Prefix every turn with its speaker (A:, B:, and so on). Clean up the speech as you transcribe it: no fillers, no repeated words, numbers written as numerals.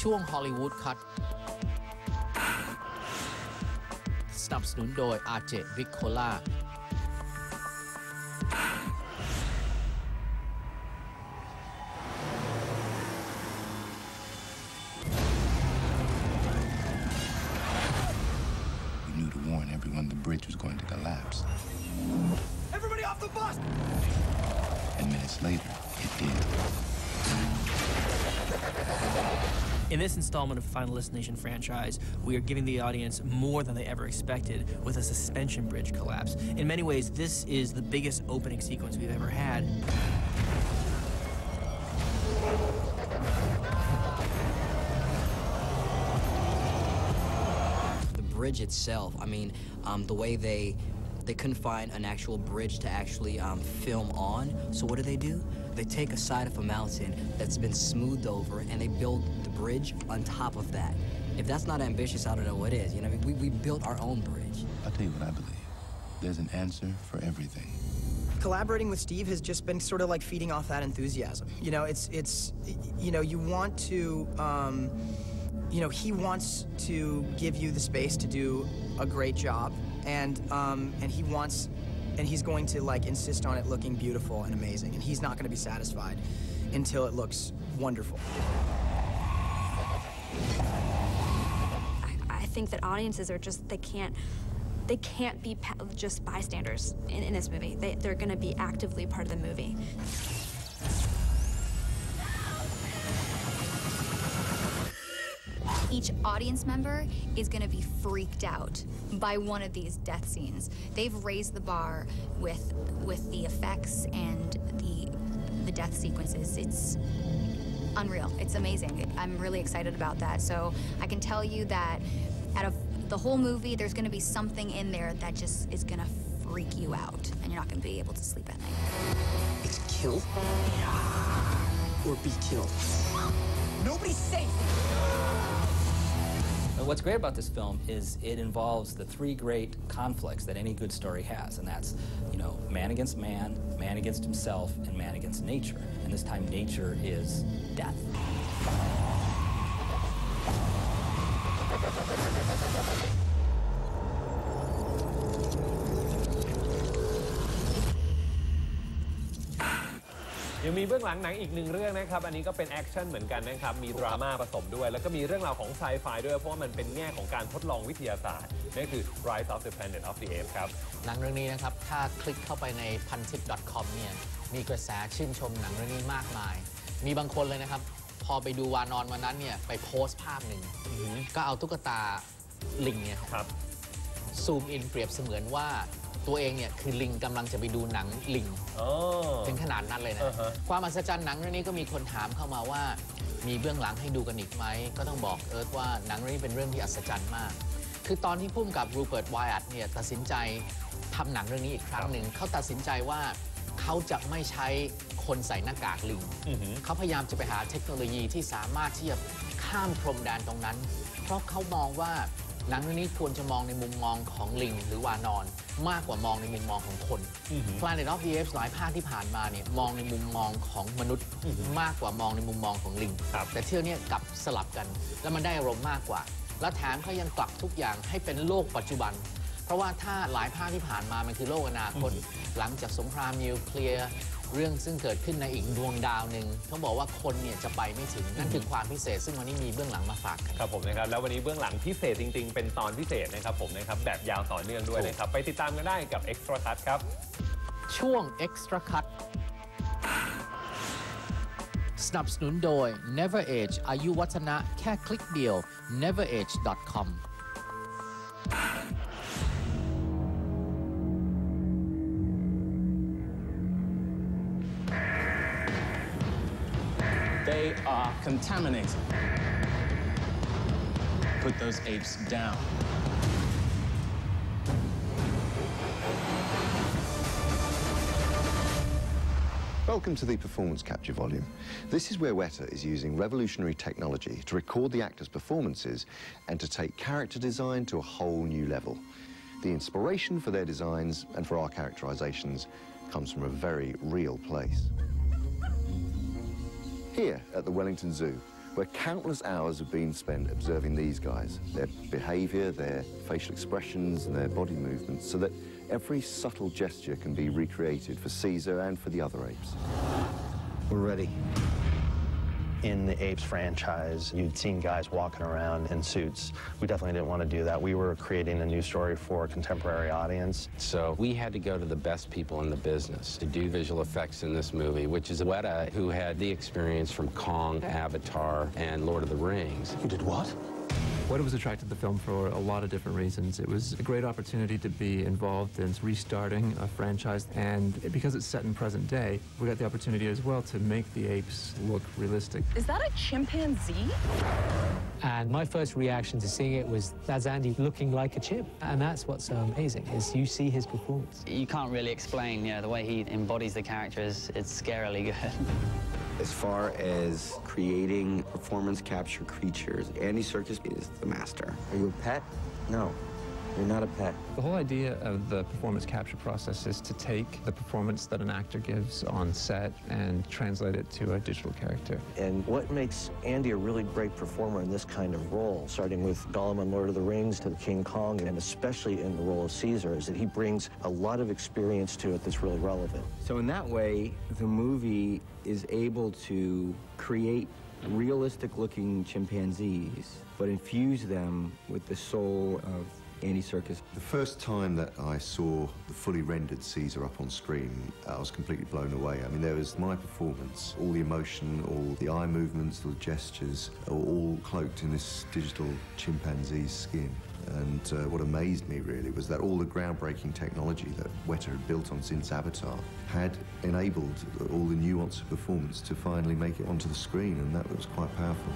A: ช่วงฮอลลีวูดคัทสนับสนุนโดย RJ Big Cola
B: everyone the bridge was going to collapse.
C: Everybody off the bus!
B: And minutes later, it did.
D: In this installment of Final Destination franchise, we are giving the audience more than they ever expected with a suspension bridge collapse. In many ways, this is the biggest opening sequence we've ever had.
E: Bridge itself, I mean, the way they couldn't find an actual bridge to actually film on, so what do? They take a side of a mountain that's been smoothed over and they build the bridge on top of that. If that's not ambitious, I don't know what is. You know, we built our own bridge.
B: I'll tell you what I believe. There's an answer for everything.
C: Collaborating with Steve has just been sort of like feeding off that enthusiasm. You know, it's you know, you want to you know, he wants to give you the space to do a great job, and he's going to like insist on it looking beautiful and amazing, and he's not going to be satisfied until it looks wonderful.
F: I think that audiences are just they can't be just bystanders in this movie. They're going to be actively part of the movie.
G: Each audience member is going to be freaked out by one of these death scenes. They've raised the bar with the effects and the death sequences. It's unreal. It's amazing. I'm really excited about that. So I can tell you that out of the whole movie, there's going to be something in there that just is going to freak you out, and you're not going to be able to sleep at night.
H: It's kill or be killed.
C: Nobody's safe.
I: What's great about this film is it involves the three great conflicts that any good story has, and that's, you know, man against man, man against himself, and man against nature. And this time, nature is death.
J: ยังมีเบื้องหลังหนังอีกหนึ่งเรื่องนะครับอันนี้ก็เป็นแอคชั่นเหมือนกันนะครับมีดราม่าผสมด้วยแล้วก็มีเรื่องราวของไซไฟด้วยเพราะว่ามันเป็นแง่ของการทดลองวิทยาศาสตร์นั่นคือ Rise of the Planet of the Apes ครับ
A: หนังเรื่องนี้นะครับถ้าคลิกเข้าไปใน พันทิป .com เนี่ยมีกระแสชื่นชมหนังเรื่องนี้มากมายมีบางคนเลยนะครับพอไปดูวานอนวันนั้นเนี่ยไปโพสต์ภาพหนึ่งก็เอาตุ๊กตาลิงเนี่ยครับซูมอินเปรียบเสมือนว่าตัวเองเนี่ยคือลิงกำลังจะไปดูหนังลิงถึงขนาดนั้นเลยนะความอัศจรรย์หนังเรื่องนี้ก็มีคนถามเข้ามาว่ามีเบื้องหลังให้ดูกันอีกไหมก็ต้องบอกเอิร์ธว่าหนังเรื่องนี้เป็นเรื่องที่อัศจรรย์มากคือตอนที่พุ่มกับรูเบิร์ต ไวอัตเนี่ยตัดสินใจทำหนังเรื่องนี้อีกครั้งหนึ่งเขาตัดสินใจว่าเขาจะไม่ใช้คนใส่หน้ากากลิงเขาพยายามจะไปหาเทคโนโลยีที่สามารถที่จะข้ามพรมแดนตรงนั้นเพราะเขามองว่าหนังเรื่องนี้ควรจะมองในมุมมองของลิงหรือวานอนมากกว่ามองในมุมมองของคน Planet of the Apes หลายภาคที่ผ่านมาเนี่ยมองในมุมมองของมนุษย์มากกว่ามองในมุมมองของลิงแต่เที่ยวนี้กลับสลับกันแล้วมันได้อารมณ์มากกว่าและแถมเขายังกลับทุกอย่างให้เป็นโลกปัจจุบันเพราะว่าถ้าหลายภาคที่ผ่านมามันคือโลกอนาคตหลังจากสงครามนิวเคลียร์เรื่องซึ่งเกิดขึ้นในอีกดวงดาวหนึ่งเขาบอกว่าคนเนี่ยจะไปไม่ถึงนั่นคือความพิเศษซึ่งวันนี้มีเบื้องหลังมาฝากกัน
J: ครับผมนะครับแล้ววันนี้เบื้องหลังพิเศษจริงๆเป็นตอนพิเศษนะครับผมนะครับแบบยาวต่อเนื่องด้วยนะครับไปติดตามกันได้กับ Extra Cut ครับ
A: ช่วง Extra Cut สนับสนุนโดย Never Age อายุวัฒนะแค่คลิกเดียว neverage.com
K: They are contaminated. Put those apes down.
L: Welcome to the Performance Capture Volume. This is where Weta is using revolutionary technology to record the actors' performances and to take character design to a whole new level. The inspiration for their designs and for our characterizations comes from a very real place. Here at the Wellington Zoo, where countless hours have been spent observing these guys, their behavior, their facial expressions, and their body movements, so that every subtle gesture can be recreated for Caesar and for the other apes.
M: We're ready. In the Apes franchise, you'd seen guys walking around in suits. We definitely didn't want to do that. We were creating a new story for a contemporary audience.
N: So we had to go to the best people in the business to do visual effects in this movie, which is Weta, who had the experience from Kong, Avatar, and Lord of the Rings.
M: You did what?
O: Weta was attracted to the film for a lot of different reasons. It was a great opportunity to be involved in restarting a franchise, and because it's set in present day, we got the opportunity as well to make the apes look realistic.
P: Is that a chimpanzee?
Q: And my first reaction to seeing it was, that's Andy looking like a chimp. And that's what's so amazing, is you see his performance.
R: You can't really explain, the way he embodies the character it's scarily good.
H: As far as creating performance capture creatures, Andy Serkis is the master. Are you a pet? No, you're not a pet.
O: The whole idea of the performance capture process is to take the performance that an actor gives on set and translate it to a digital character.
M: And what makes Andy a really great performer in this kind of role, starting with Gollum on Lord of the Rings to King Kong, and especially in the role of Caesar, is that he brings a lot of experience to it that's really relevant.
H: So in that way, the movie is able to create realistic-looking chimpanzees, but infuse them with the soul of Andy Serkis.
L: The first time that I saw the fully rendered Caesar up on screen, I was completely blown away. I mean, there was my performance, all the emotion, all the eye movements, all the gestures, are all cloaked in this digital chimpanzee's skin. And what amazed me, really, was that all the groundbreaking technology that Weta had built on since Avatar had enabled all the nuance of performance to finally make it onto the screen, and that was quite powerful.